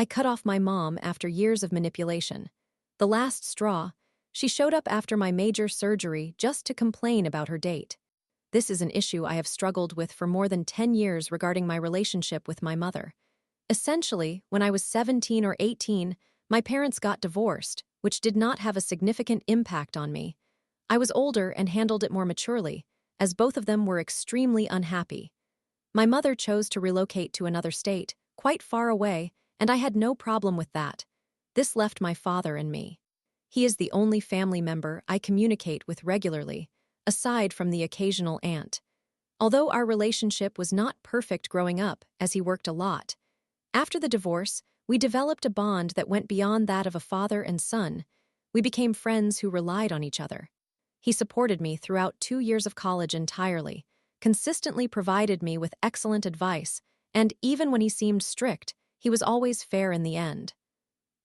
I cut off my mom after years of manipulation. The last straw, she showed up after my major surgery just to complain about her date. This is an issue I have struggled with for more than 10 years regarding my relationship with my mother. Essentially, when I was 17 or 18, my parents got divorced, which did not have a significant impact on me. I was older and handled it more maturely, as both of them were extremely unhappy. My mother chose to relocate to another state, quite far away, and I had no problem with that. This left my father and me. He is the only family member I communicate with regularly, aside from the occasional aunt. Although our relationship was not perfect growing up, as he worked a lot, after the divorce, we developed a bond that went beyond that of a father and son. We became friends who relied on each other. He supported me throughout 2 years of college entirely, consistently provided me with excellent advice, and even when he seemed strict, he was always fair in the end.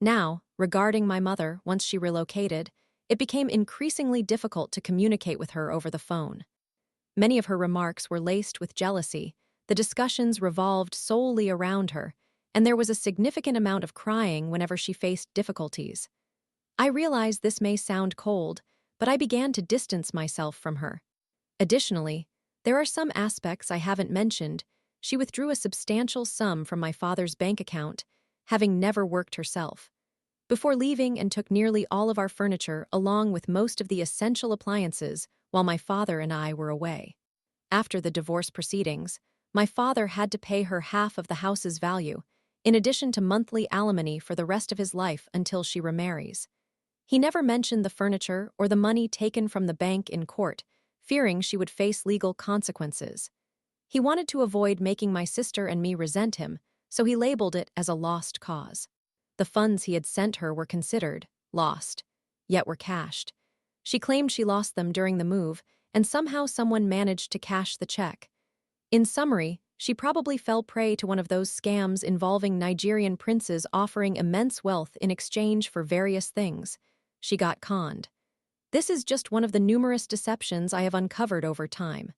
Now, regarding my mother, once she relocated, it became increasingly difficult to communicate with her over the phone. Many of her remarks were laced with jealousy, the discussions revolved solely around her, and there was a significant amount of crying whenever she faced difficulties. I realize this may sound cold, but I began to distance myself from her. Additionally, there are some aspects I haven't mentioned. She withdrew a substantial sum from my father's bank account, having never worked herself, before leaving, and took nearly all of our furniture along with most of the essential appliances while my father and I were away. After the divorce proceedings, my father had to pay her half of the house's value, in addition to monthly alimony for the rest of his life until she remarries. He never mentioned the furniture or the money taken from the bank in court, fearing she would face legal consequences. He wanted to avoid making my sister and me resent him, so he labeled it as a lost cause. The funds he had sent her were considered lost, yet were cashed. She claimed she lost them during the move, and somehow someone managed to cash the check. In summary, she probably fell prey to one of those scams involving Nigerian princes offering immense wealth in exchange for various things. She got conned. This is just one of the numerous deceptions I have uncovered over time.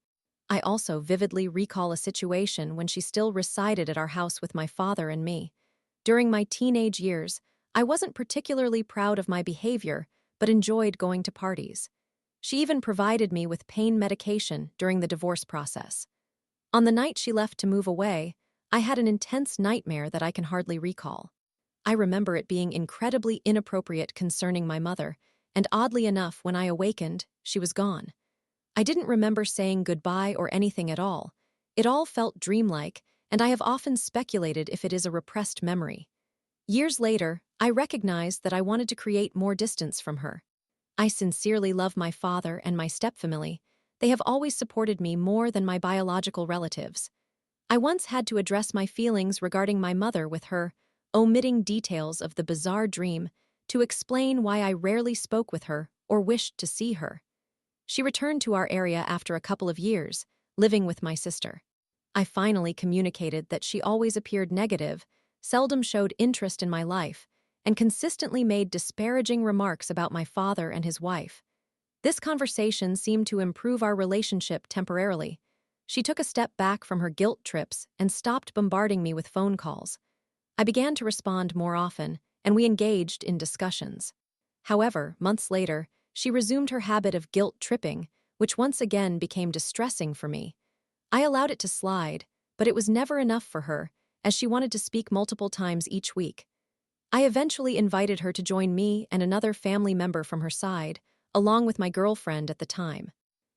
I also vividly recall a situation when she still resided at our house with my father and me. During my teenage years, I wasn't particularly proud of my behavior, but enjoyed going to parties. She even provided me with pain medication during the divorce process. On the night she left to move away, I had an intense nightmare that I can hardly recall. I remember it being incredibly inappropriate concerning my mother, and oddly enough, when I awakened, she was gone. I didn't remember saying goodbye or anything at all. It all felt dreamlike, and I have often speculated if it is a repressed memory. Years later, I recognized that I wanted to create more distance from her. I sincerely love my father and my stepfamily. They have always supported me more than my biological relatives. I once had to address my feelings regarding my mother with her, omitting details of the bizarre dream, to explain why I rarely spoke with her or wished to see her. She returned to our area after a couple of years, living with my sister. I finally communicated that she always appeared negative, seldom showed interest in my life, and consistently made disparaging remarks about my father and his wife. This conversation seemed to improve our relationship temporarily. She took a step back from her guilt trips and stopped bombarding me with phone calls. I began to respond more often, and we engaged in discussions. However, months later, she resumed her habit of guilt tripping, which once again became distressing for me. I allowed it to slide, but it was never enough for her, as she wanted to speak multiple times each week. I eventually invited her to join me and another family member from her side, along with my girlfriend at the time.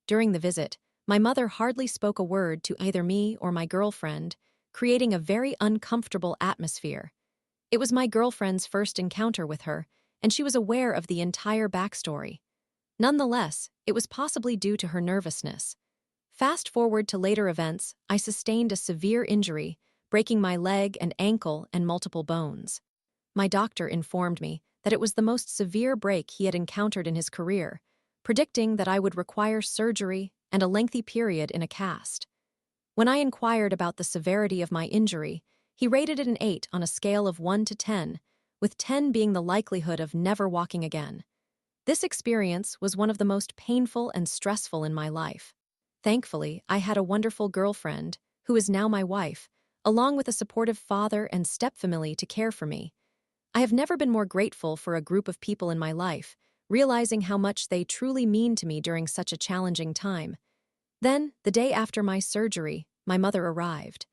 During the visit, my mother hardly spoke a word to either me or my girlfriend, creating a very uncomfortable atmosphere. It was my girlfriend's first encounter with her, and she was aware of the entire backstory. Nonetheless, it was possibly due to her nervousness. Fast forward to later events, I sustained a severe injury, breaking my leg and ankle and multiple bones. My doctor informed me that it was the most severe break he had encountered in his career, predicting that I would require surgery and a lengthy period in a cast. When I inquired about the severity of my injury, he rated it an 8 on a scale of 1 to 10, with 10 being the likelihood of never walking again. This experience was one of the most painful and stressful in my life. Thankfully, I had a wonderful girlfriend, who is now my wife, along with a supportive father and stepfamily to care for me. I have never been more grateful for a group of people in my life, realizing how much they truly mean to me during such a challenging time. Then, the day after my surgery, my mother arrived.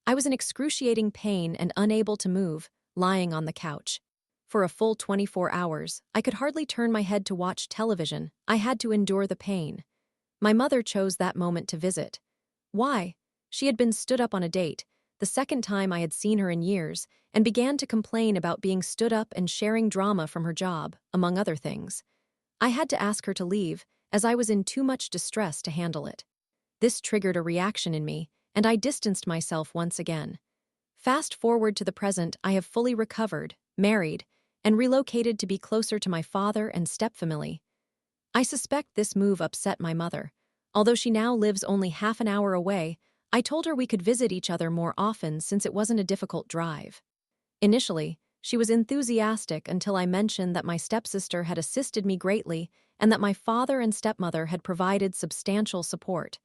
I was in excruciating pain and unable to move, lying on the couch. For a full 24 hours, I could hardly turn my head to watch television. I had to endure the pain. My mother chose that moment to visit. Why? She had been stood up on a date, the second time I had seen her in years, and began to complain about being stood up and sharing drama from her job, among other things. I had to ask her to leave, as I was in too much distress to handle it. This triggered a reaction in me, and I distanced myself once again. Fast forward to the present, I have fully recovered, married, and relocated to be closer to my father and stepfamily. I suspect this move upset my mother. Although she now lives only half an hour away, I told her we could visit each other more often since it wasn't a difficult drive. Initially, she was enthusiastic until I mentioned that my stepsister had assisted me greatly and that my father and stepmother had provided substantial support.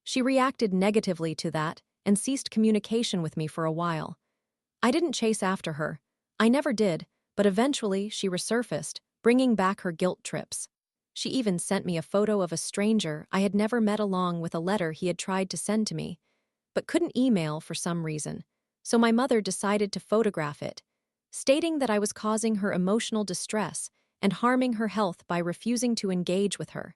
She reacted negatively to that and ceased communication with me for a while. I didn't chase after her. I never did, but eventually she resurfaced, bringing back her guilt trips. She even sent me a photo of a stranger I had never met along with a letter he had tried to send to me, but couldn't email for some reason, so my mother decided to photograph it, stating that I was causing her emotional distress and harming her health by refusing to engage with her.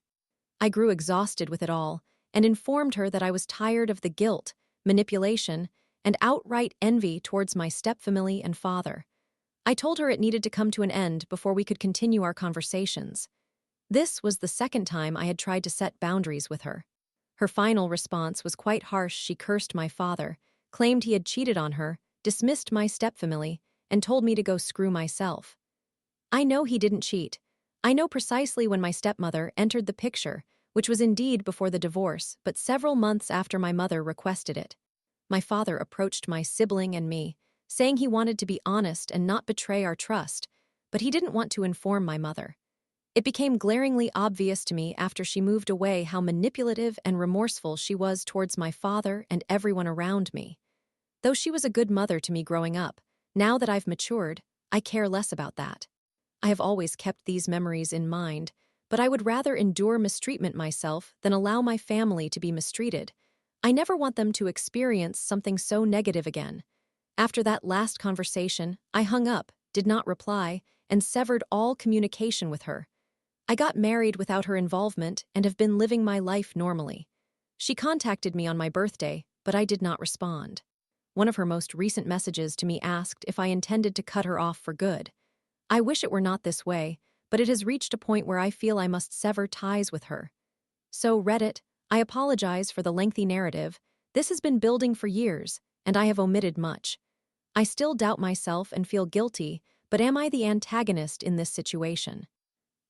I grew exhausted with it all and informed her that I was tired of the guilt, manipulation, and outright envy towards my stepfamily and father. I told her it needed to come to an end before we could continue our conversations. This was the second time I had tried to set boundaries with her. Her final response was quite harsh. She cursed my father, claimed he had cheated on her, dismissed my stepfamily, and told me to go screw myself. I know he didn't cheat. I know precisely when my stepmother entered the picture, which was indeed before the divorce, but several months after my mother requested it. My father approached my sibling and me, saying he wanted to be honest and not betray our trust, but he didn't want to inform my mother. It became glaringly obvious to me after she moved away how manipulative and remorseful she was towards my father and everyone around me. Though she was a good mother to me growing up, now that I've matured, I care less about that. I have always kept these memories in mind, but I would rather endure mistreatment myself than allow my family to be mistreated. I never want them to experience something so negative again. After that last conversation, I hung up, did not reply, and severed all communication with her. I got married without her involvement and have been living my life normally. She contacted me on my birthday, but I did not respond. One of her most recent messages to me asked if I intended to cut her off for good. I wish it were not this way, but it has reached a point where I feel I must sever ties with her. So, Reddit, I apologize for the lengthy narrative. This has been building for years, and I have omitted much. I still doubt myself and feel guilty, but am I the antagonist in this situation?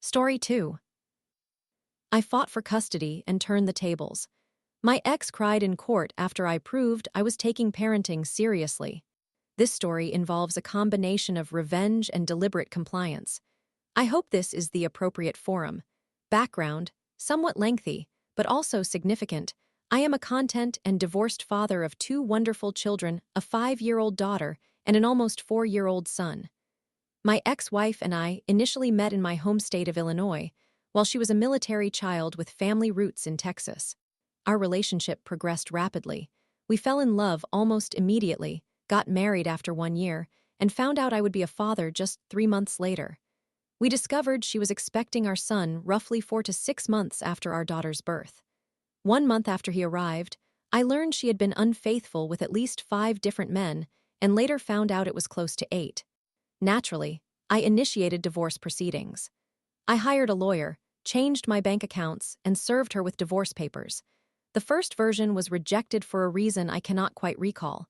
Story 2. I fought for custody and turned the tables. My ex cried in court after I proved I was taking parenting seriously. This story involves a combination of revenge and deliberate compliance. I hope this is the appropriate forum. Background, somewhat lengthy, but also significant. I am a content and divorced father of 2 wonderful children, a 5-year-old daughter and an almost 4-year-old son. My ex-wife and I initially met in my home state of Illinois, while she was a military child with family roots in Texas. Our relationship progressed rapidly. We fell in love almost immediately, got married after 1 year, and found out I would be a father just 3 months later. We discovered she was expecting our son roughly 4 to 6 months after our daughter's birth. 1 month after he arrived, I learned she had been unfaithful with at least 5 different men, and later found out it was close to 8. Naturally, I initiated divorce proceedings. I hired a lawyer, changed my bank accounts, and served her with divorce papers. The first version was rejected for a reason I cannot quite recall.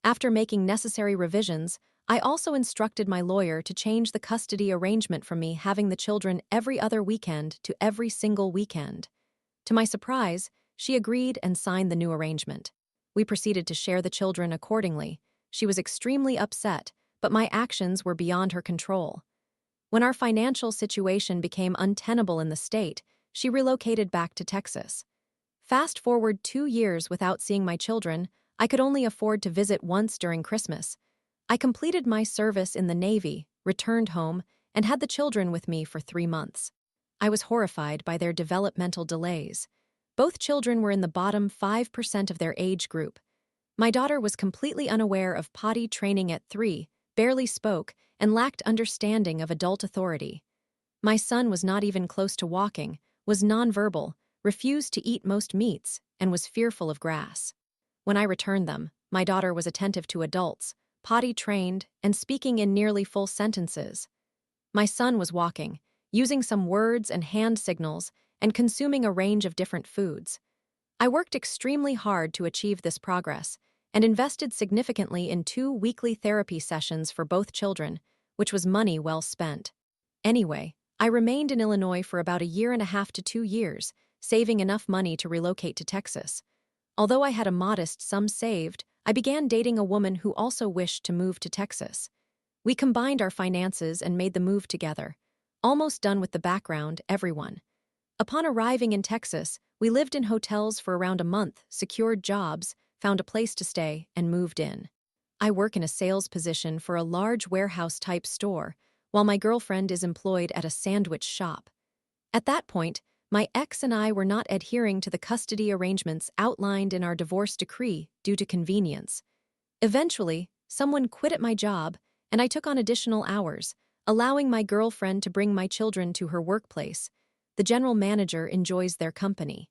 After making necessary revisions, I also instructed my lawyer to change the custody arrangement from me having the children every other weekend to every single weekend. To my surprise, she agreed and signed the new arrangement. We proceeded to share the children accordingly. She was extremely upset, but my actions were beyond her control. When our financial situation became untenable in the state, she relocated back to Texas. Fast forward 2 years without seeing my children, I could only afford to visit once during Christmas. I completed my service in the Navy, returned home, and had the children with me for 3 months. I was horrified by their developmental delays. Both children were in the bottom 5% of their age group. My daughter was completely unaware of potty training at 3, barely spoke, and lacked understanding of adult authority. My son was not even close to walking, was nonverbal, refused to eat most meats, and was fearful of grass. When I returned them, my daughter was attentive to adults, potty trained, and speaking in nearly full sentences. My son was walking, using some words and hand signals, and consuming a range of different foods. I worked extremely hard to achieve this progress, and invested significantly in 2 weekly therapy sessions for both children, which was money well spent. Anyway, I remained in Illinois for about 1.5 to 2 years, saving enough money to relocate to Texas. Although I had a modest sum saved, I began dating a woman who also wished to move to Texas. We combined our finances and made the move together. Almost done with the background, everyone. Upon arriving in Texas, we lived in hotels for around a month, secured jobs, found a place to stay, and moved in. I work in a sales position for a large warehouse-type store, while my girlfriend is employed at a sandwich shop. At that point, my ex and I were not adhering to the custody arrangements outlined in our divorce decree due to convenience. Eventually, someone quit at my job, and I took on additional hours, allowing my girlfriend to bring my children to her workplace. The general manager enjoys their company.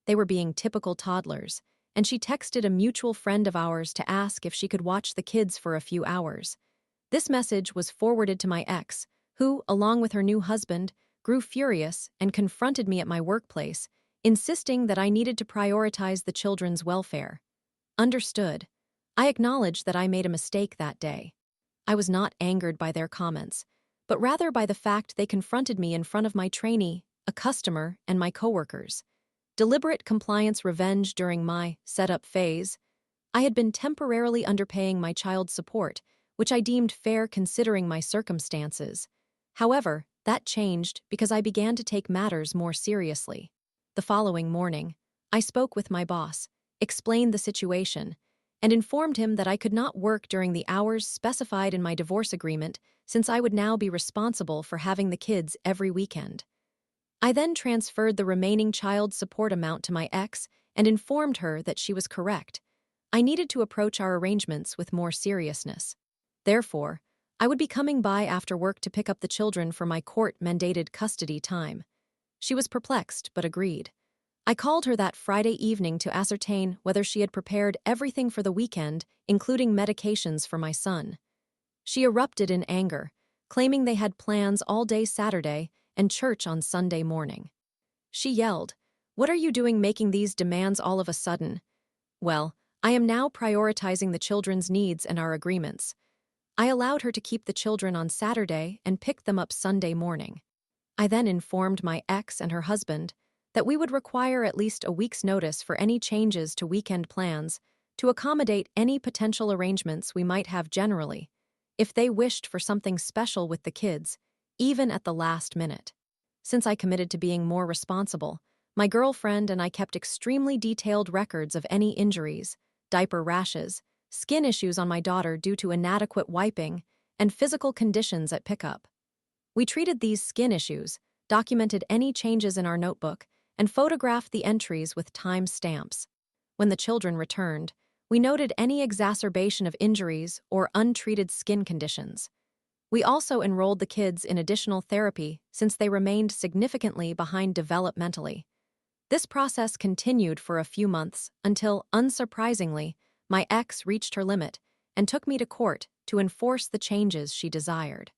They were being typical toddlers, and she texted a mutual friend of ours to ask if she could watch the kids for a few hours. This message was forwarded to my ex, who, along with her new husband, grew furious and confronted me at my workplace, insisting that I needed to prioritize the children's welfare. Understood. I acknowledged that I made a mistake that day. I was not angered by their comments, but rather by the fact they confronted me in front of my trainee, a customer, and my coworkers. Deliberate compliance revenge during my setup phase. I had been temporarily underpaying my child's support, which I deemed fair considering my circumstances. However, that changed because I began to take matters more seriously. The following morning, I spoke with my boss, explained the situation, and informed him that I could not work during the hours specified in my divorce agreement since I would now be responsible for having the kids every weekend. I then transferred the remaining child support amount to my ex and informed her that she was correct. I needed to approach our arrangements with more seriousness. Therefore, I would be coming by after work to pick up the children for my court-mandated custody time. She was perplexed but agreed. I called her that Friday evening to ascertain whether she had prepared everything for the weekend, including medications for my son. She erupted in anger, claiming they had plans all day Saturday and church on Sunday morning. She yelled, "What are you doing making these demands all of a sudden?" Well, I am now prioritizing the children's needs and our agreements. I allowed her to keep the children on Saturday and pick them up Sunday morning. I then informed my ex and her husband that we would require at least a week's notice for any changes to weekend plans to accommodate any potential arrangements we might have generally, if they wished for something special with the kids, even at the last minute. Since I committed to being more responsible, my girlfriend and I kept extremely detailed records of any injuries, diaper rashes, skin issues on my daughter due to inadequate wiping, and physical conditions at pickup. We treated these skin issues, documented any changes in our notebook, and photographed the entries with time stamps. When the children returned, we noted any exacerbation of injuries or untreated skin conditions. We also enrolled the kids in additional therapy since they remained significantly behind developmentally. This process continued for a few months until, unsurprisingly, my ex reached her limit and took me to court to enforce the changes she desired.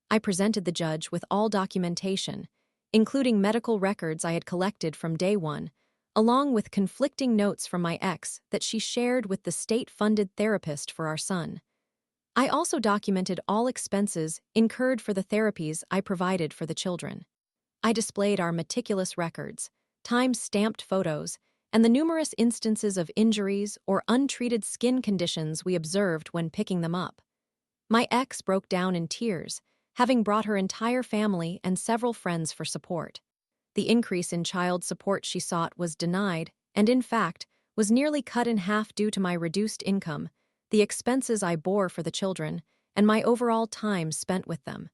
I presented the judge with all documentation, including medical records I had collected from day one, along with conflicting notes from my ex that she shared with the state-funded therapist for our son. I also documented all expenses incurred for the therapies I provided for the children. I displayed our meticulous records, time-stamped photos, and the numerous instances of injuries or untreated skin conditions we observed when picking them up. My ex broke down in tears, having brought her entire family and several friends for support. The increase in child support she sought was denied, and in fact, was nearly cut in half due to my reduced income, the expenses I bore for the children, and my overall time spent with them.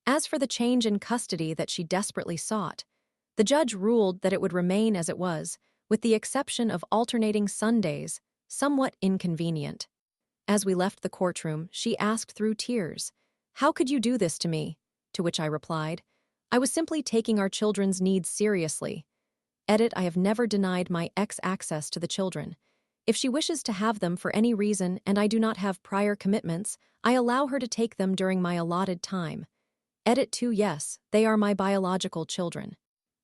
As for the change in custody that she desperately sought, the judge ruled that it would remain as it was, with the exception of alternating Sundays, somewhat inconvenient. As we left the courtroom, she asked through tears, "How could you do this to me?" To which I replied, "I was simply taking our children's needs seriously." Edit, I have never denied my ex access to the children. If she wishes to have them for any reason and I do not have prior commitments, I allow her to take them during my allotted time. Edit 2, yes, they are my biological children.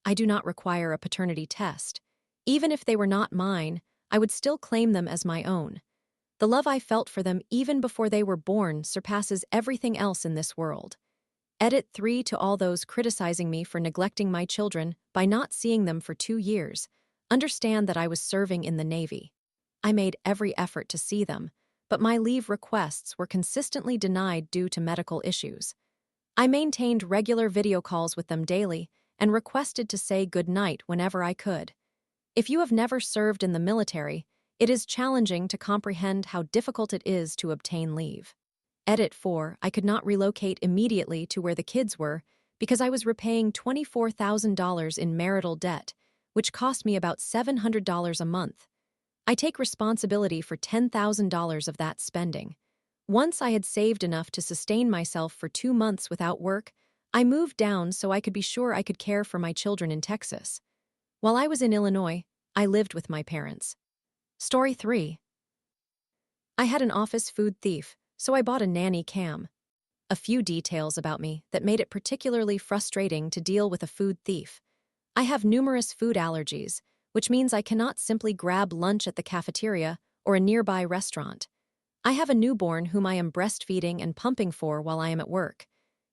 I do not require a paternity test. Even if they were not mine, I would still claim them as my own. The love I felt for them even before they were born surpasses everything else in this world. Edit 3, to all those criticizing me for neglecting my children by not seeing them for 2 years, understand that I was serving in the Navy. I made every effort to see them, but my leave requests were consistently denied due to medical issues. I maintained regular video calls with them daily and requested to say goodnight whenever I could. If you have never served in the military, it is challenging to comprehend how difficult it is to obtain leave. Edit 4, I could not relocate immediately to where the kids were because I was repaying $24,000 in marital debt, which cost me about $700 a month. I take responsibility for $10,000 of that spending. Once I had saved enough to sustain myself for 2 months without work, I moved down so I could be sure I could care for my children in Texas. While I was in Illinois, I lived with my parents. Story 3. I had an office food thief, so I bought a nanny cam. A few details about me that made it particularly frustrating to deal with a food thief. I have numerous food allergies, which means I cannot simply grab lunch at the cafeteria or a nearby restaurant. I have a newborn whom I am breastfeeding and pumping for while I am at work.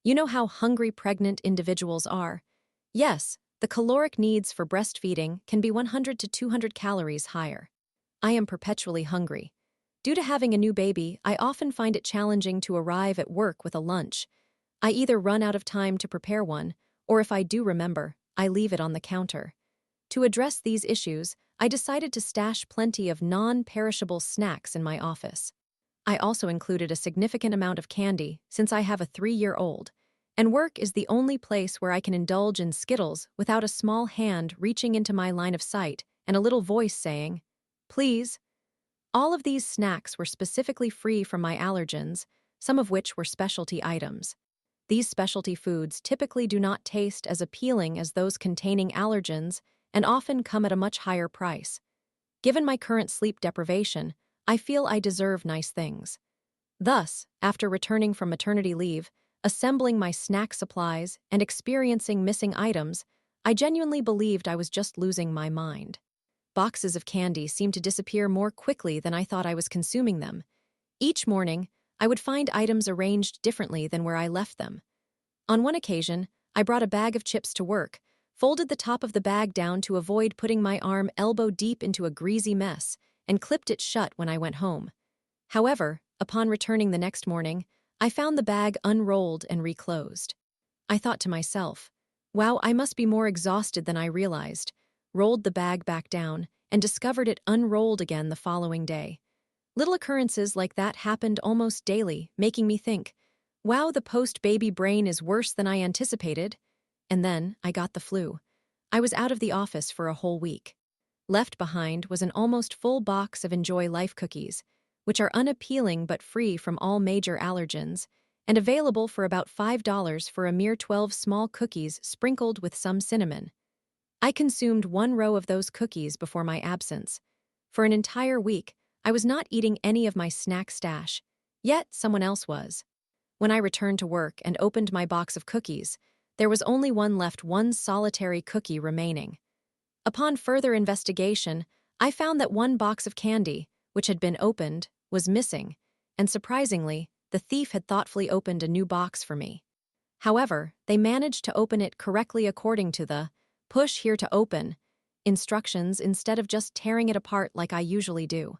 You know how hungry pregnant individuals are? Yes, the caloric needs for breastfeeding can be 100 to 200 calories higher. I am perpetually hungry. Due to having a new baby, I often find it challenging to arrive at work with a lunch. I either run out of time to prepare one, or if I do remember, I leave it on the counter. To address these issues, I decided to stash plenty of non-perishable snacks in my office. I also included a significant amount of candy since I have a 3-year-old, and work is the only place where I can indulge in Skittles without a small hand reaching into my line of sight and a little voice saying, "Please." All of these snacks were specifically free from my allergens, some of which were specialty items. These specialty foods typically do not taste as appealing as those containing allergens and often come at a much higher price. Given my current sleep deprivation, I feel I deserve nice things. Thus, after returning from maternity leave, assembling my snack supplies, and experiencing missing items, I genuinely believed I was just losing my mind. Boxes of candy seemed to disappear more quickly than I thought I was consuming them. Each morning, I would find items arranged differently than where I left them. On one occasion, I brought a bag of chips to work, folded the top of the bag down to avoid putting my arm elbow deep into a greasy mess, and clipped it shut when I went home. However, upon returning the next morning, I found the bag unrolled and reclosed. I thought to myself, wow, I must be more exhausted than I realized, rolled the bag back down, and discovered it unrolled again the following day. Little occurrences like that happened almost daily, making me think, wow, the post-baby brain is worse than I anticipated. And then I got the flu. I was out of the office for a whole week. Left behind was an almost full box of Enjoy Life cookies, which are unappealing but free from all major allergens, and available for about $5 for a mere 12 small cookies sprinkled with some cinnamon. I consumed 1 row of those cookies before my absence. For an entire week, I was not eating any of my snack stash, yet someone else was. When I returned to work and opened my box of cookies, there was only one solitary cookie remaining. Upon further investigation, I found that 1 box of candy, which had been opened, was missing, and surprisingly, the thief had thoughtfully opened a new box for me. However, they managed to open it correctly according to the "push here to open" instructions instead of just tearing it apart like I usually do.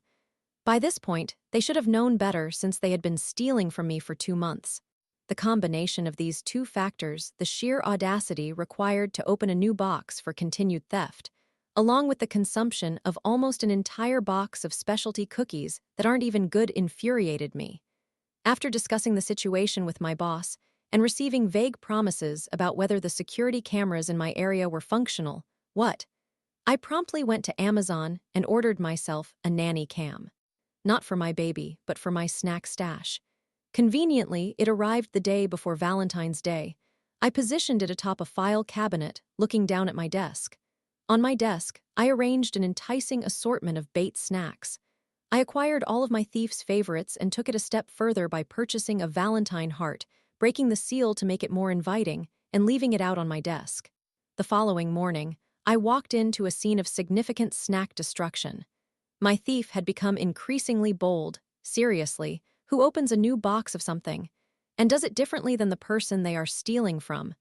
By this point, they should have known better since they had been stealing from me for 2 months. The combination of these 2 factors, the sheer audacity required to open a new box for continued theft, along with the consumption of almost an entire box of specialty cookies that aren't even good, infuriated me. After discussing the situation with my boss and receiving vague promises about whether the security cameras in my area were functional, I promptly went to Amazon and ordered myself a nanny cam. Not for my baby, but for my snack stash. Conveniently, it arrived the day before Valentine's Day. I positioned it atop a file cabinet, looking down at my desk. On my desk, I arranged an enticing assortment of bait snacks. I acquired all of my thief's favorites and took it a step further by purchasing a Valentine heart, breaking the seal to make it more inviting, and leaving it out on my desk. The following morning, I walked into a scene of significant snack destruction. My thief had become increasingly bold. Seriously, who opens a new box of something and does it differently than the person they are stealing from?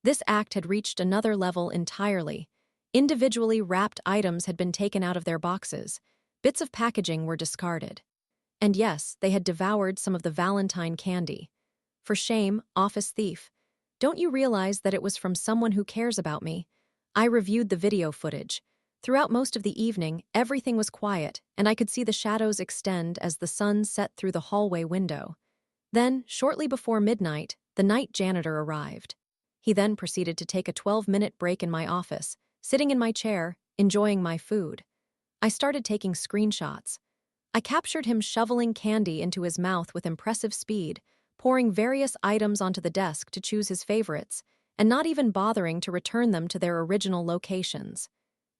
This act had reached another level entirely. Individually wrapped items had been taken out of their boxes. Bits of packaging were discarded. And yes, they had devoured some of the Valentine candy. For shame, office thief. Don't you realize that it was from someone who cares about me? I reviewed the video footage. Throughout most of the evening, everything was quiet, and I could see the shadows extend as the sun set through the hallway window. Then, shortly before midnight, the night janitor arrived. He then proceeded to take a 12-minute break in my office, sitting in my chair, enjoying my food. I started taking screenshots. I captured him shoveling candy into his mouth with impressive speed, pouring various items onto the desk to choose his favorites, and not even bothering to return them to their original locations.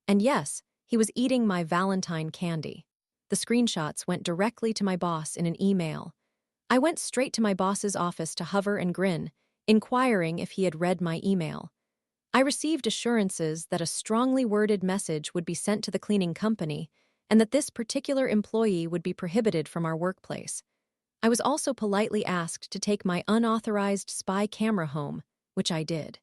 And yes, he was eating my Valentine candy. The screenshots went directly to my boss in an email. I went straight to my boss's office to hover and grin, inquiring if he had read my email. I received assurances that a strongly worded message would be sent to the cleaning company and that this particular employee would be prohibited from our workplace. I was also politely asked to take my unauthorized spy camera home, which I did.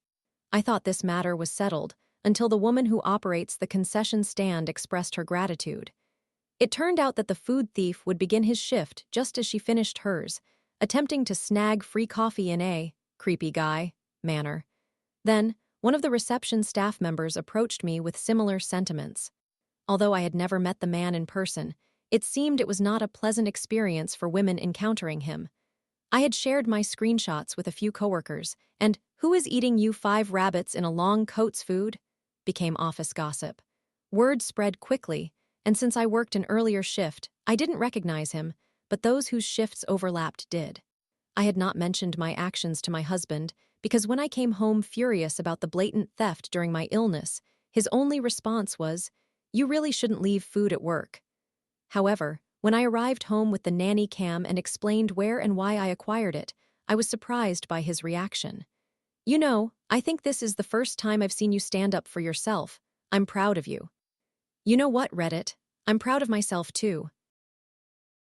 I thought this matter was settled until the woman who operates the concession stand expressed her gratitude. It turned out that the food thief would begin his shift just as she finished hers, attempting to snag free coffee in a creepy guy manner. Then, one of the reception staff members approached me with similar sentiments. Although I had never met the man in person, it seemed it was not a pleasant experience for women encountering him. I had shared my screenshots with a few coworkers, and "who is eating you 5 rabbits in a long coat's food?" became office gossip. Word spread quickly, and since I worked an earlier shift, I didn't recognize him, but those whose shifts overlapped did. I had not mentioned my actions to my husband because when I came home furious about the blatant theft during my illness, his only response was, "You really shouldn't leave food at work." However, when I arrived home with the nanny cam and explained where and why I acquired it, I was surprised by his reaction. "You know, I think this is the first time I've seen you stand up for yourself. I'm proud of you." You know what, Reddit? I'm proud of myself too.